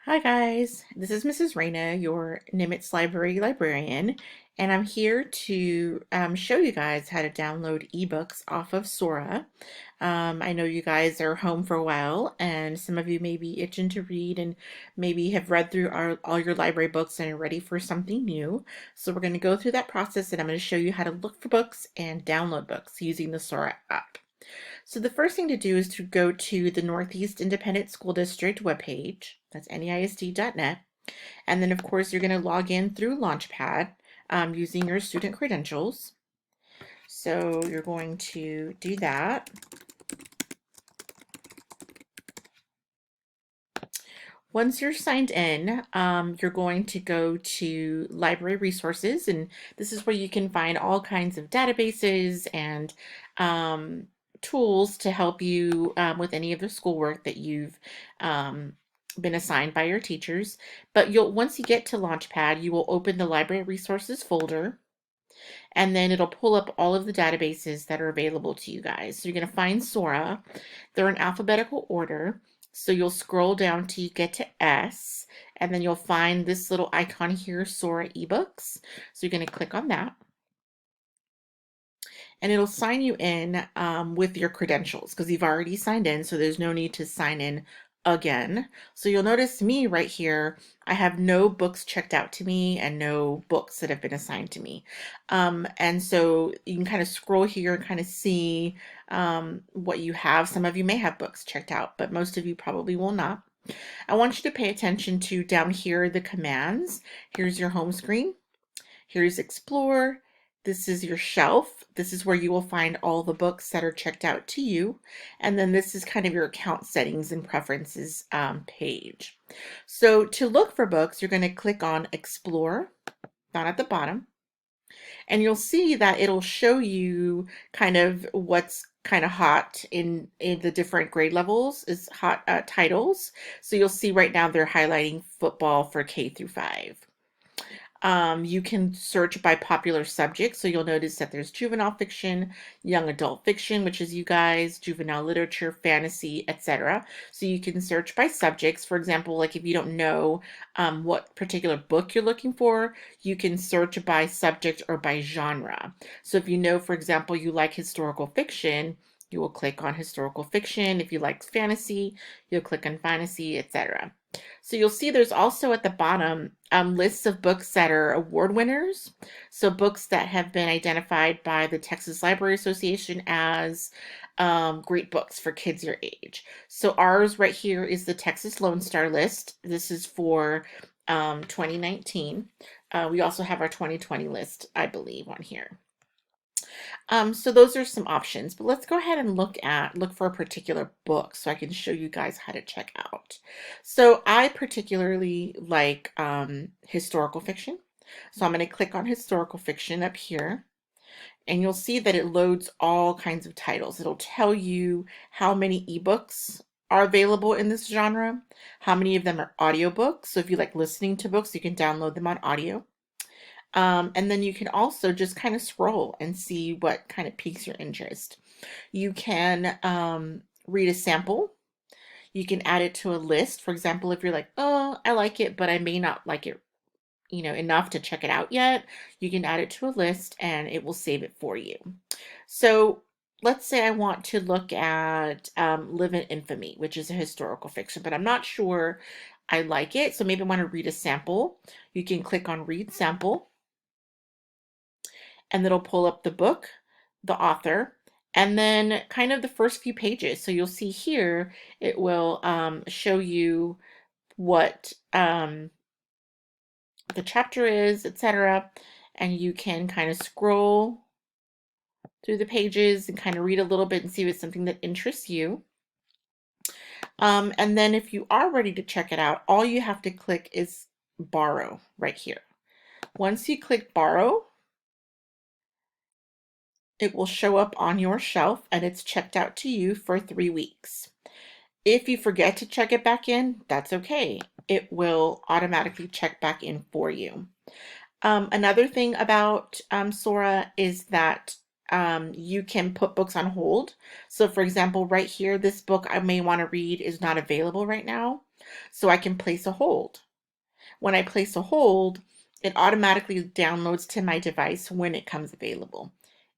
Hi guys, this is Mrs. Raina, your Nimitz Library librarian, and I'm here to show you guys how to download ebooks off of Sora. I know you guys are home for a while, and some of you may be itching to read and maybe have read through all your library books and are ready for something new. So we're going to go through that process, and I'm going to show you how to look for books and download books using the Sora app. So the first thing to do is to go to the Northeast Independent School District webpage. That's neisd.net. And then, of course, you're going to log in through Launchpad using your student credentials. So you're going to do that. Once you're signed in, you're going to go to library resources, and this is where you can find all kinds of databases and tools to help you with any of the schoolwork that you've been assigned by your teachers. But once you get to Launchpad, you will open the library resources folder, and then it'll pull up all of the databases that are available to you guys. So you're going to find Sora. They're in alphabetical order. So you'll scroll down till you get to S, and then you'll find this little icon here, Sora eBooks. So you're going to click on that. And it'll sign you in with your credentials because you've already signed in, so there's no need to sign in again. So you'll notice me right here, I have no books checked out to me and no books that have been assigned to me. And so you can kind of scroll here and kind of see what you have. Some of you may have books checked out, but most of you probably will not. I want you to pay attention to down here, the commands. Here's your home screen. Here's Explore. This is your shelf. This is where you will find all the books that are checked out to you. And then this is kind of your account settings and preferences page. So to look for books, you're going to click on Explore down at the bottom. And you'll see that it'll show you kind of what's kind of hot in the different grade levels is hot titles. So you'll see right now they're highlighting football for K through 5. You can search by popular subjects. So you'll notice that there's juvenile fiction, young adult fiction, which is you guys, juvenile literature, fantasy, etc. So you can search by subjects. For example, like if you don't know what particular book you're looking for, you can search by subject or by genre. So if you know, for example, you like historical fiction, you will click on historical fiction. If you like fantasy, you'll click on fantasy, etc. So you'll see there's also at the bottom lists of books that are award winners. So books that have been identified by the Texas Library Association as great books for kids your age. So ours right here is the Texas Lone Star list. This is for 2019. We also have our 2020 list, I believe, on here. So those are some options, but let's go ahead and look for a particular book so I can show you guys how to check out. So I particularly like historical fiction. So I'm going to click on historical fiction up here, and you'll see that it loads all kinds of titles. It'll tell you how many ebooks are available in this genre, how many of them are audiobooks. So if you like listening to books, you can download them on audio. And then you can also just kind of scroll and see what kind of piques your interest. You can read a sample. You can add it to a list. For example, if you're like, oh, I like it, but I may not like it, enough to check it out yet, you can add it to a list and it will save it for you. So let's say I want to look at Live in Infamy, which is a historical fiction, but I'm not sure I like it. So maybe I want to read a sample. You can click on Read Sample, and it'll pull up the book, the author, and then kind of the first few pages. So you'll see here, it will show you what the chapter is, etc. And you can kind of scroll through the pages and kind of read a little bit and see if it's something that interests you. And then if you are ready to check it out, all you have to click is borrow right here. Once you click borrow, it will show up on your shelf and it's checked out to you for 3 weeks. If you forget to check it back in, that's okay. It will automatically check back in for you. Another thing about Sora is that you can put books on hold. So for example, right here, this book I may want to read is not available right now. So I can place a hold. When I place a hold, it automatically downloads to my device when it comes available.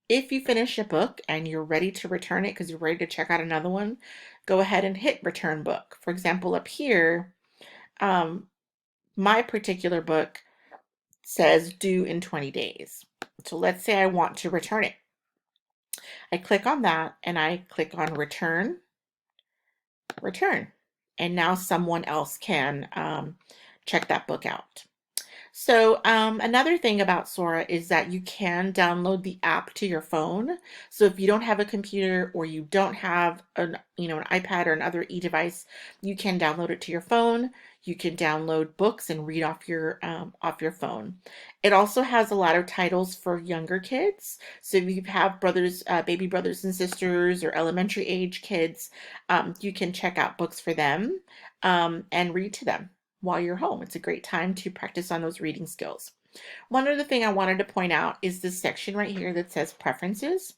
If you finish a book and you're ready to return it because you're ready to check out another one, go ahead and hit return book. For example, up here, um, my particular book says due in 20 days. So let's say I want to return it. I click on that and I click on return, return. And now someone else can check that book out. So another thing about Sora is that you can download the app to your phone. So if you don't have a computer or you don't have an iPad or another e-device, you can download it to your phone. You can download books and read off your phone. It also has a lot of titles for younger kids. So if you have brothers, baby brothers and sisters, or elementary age kids, you can check out books for them and read to them while you're home. It's a great time to practice on those reading skills. One other thing I wanted to point out is this section right here that says preferences.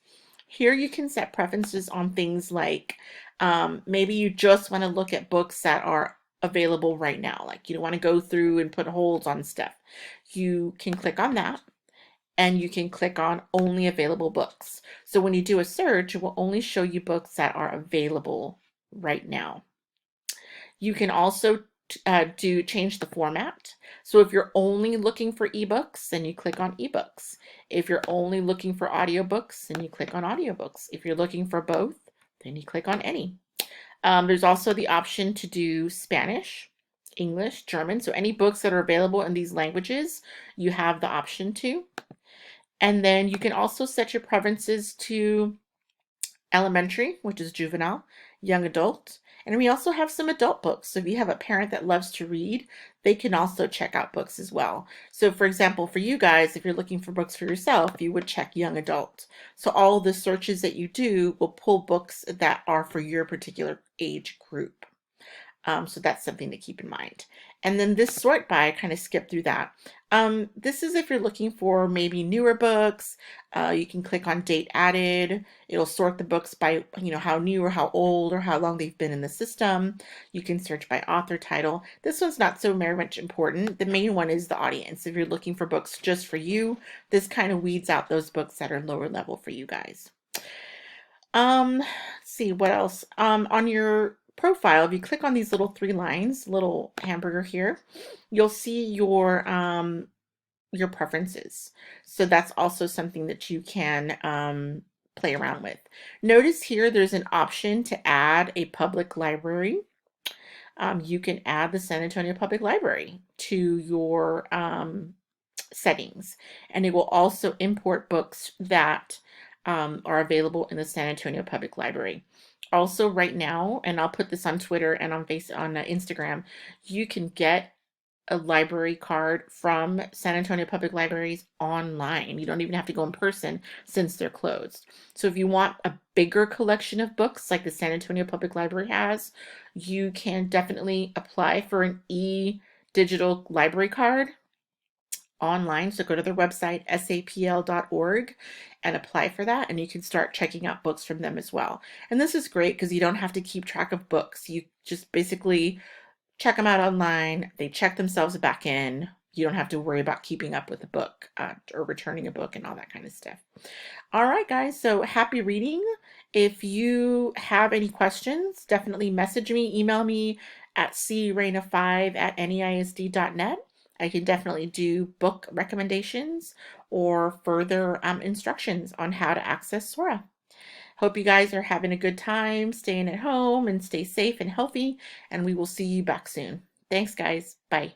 Here you can set preferences on things like maybe you just want to look at books that are available right now. Like you don't want to go through and put holds on stuff. You can click on that and you can click on only available books. So when you do a search, it will only show you books that are available right now. You can also change the format. So if you're only looking for ebooks, then you click on ebooks. If you're only looking for audiobooks, then you click on audiobooks. If you're looking for both, then you click on any. There's also the option to do Spanish, English, German. So any books that are available in these languages, you have the option to. And then you can also set your preferences to elementary, which is juvenile, young adult, and we also have some adult books. So if you have a parent that loves to read, they can also check out books as well. So for example, for you guys, if you're looking for books for yourself, you would check young adult. So all the searches that you do will pull books that are for your particular age group. So that's something to keep in mind. And then this sort by, I kind of skipped through that. This is if you're looking for maybe newer books. You can click on date added. It'll sort the books by how new or how old or how long they've been in the system. You can search by author title. This one's not so very much important. The main one is the audience. If you're looking for books just for you, this kind of weeds out those books that are lower level for you guys. Let's see what else. On your profile, if you click on these little 3 lines, little hamburger here, you'll see your preferences. So that's also something that you can play around with. Notice here there's an option to add a public library. You can add the San Antonio Public Library to your settings, and it will also import books that are available in the San Antonio Public Library. Also right now, and I'll put this on Twitter and on Instagram, you can get a library card from San Antonio Public Libraries online. You don't even have to go in person since they're closed. So if you want a bigger collection of books like the San Antonio Public Library has, you can definitely apply for an digital library card online. So go to their website, sapl.org, and apply for that. And you can start checking out books from them as well. And this is great because you don't have to keep track of books. You just basically check them out online. They check themselves back in. You don't have to worry about keeping up with the book or returning a book and all that kind of stuff. All right, guys. So happy reading. If you have any questions, definitely message me, email me at craina5@neisd.net. I can definitely do book recommendations or further instructions on how to access Sora. Hope you guys are having a good time, staying at home, and stay safe and healthy, and we will see you back soon. Thanks, guys. Bye.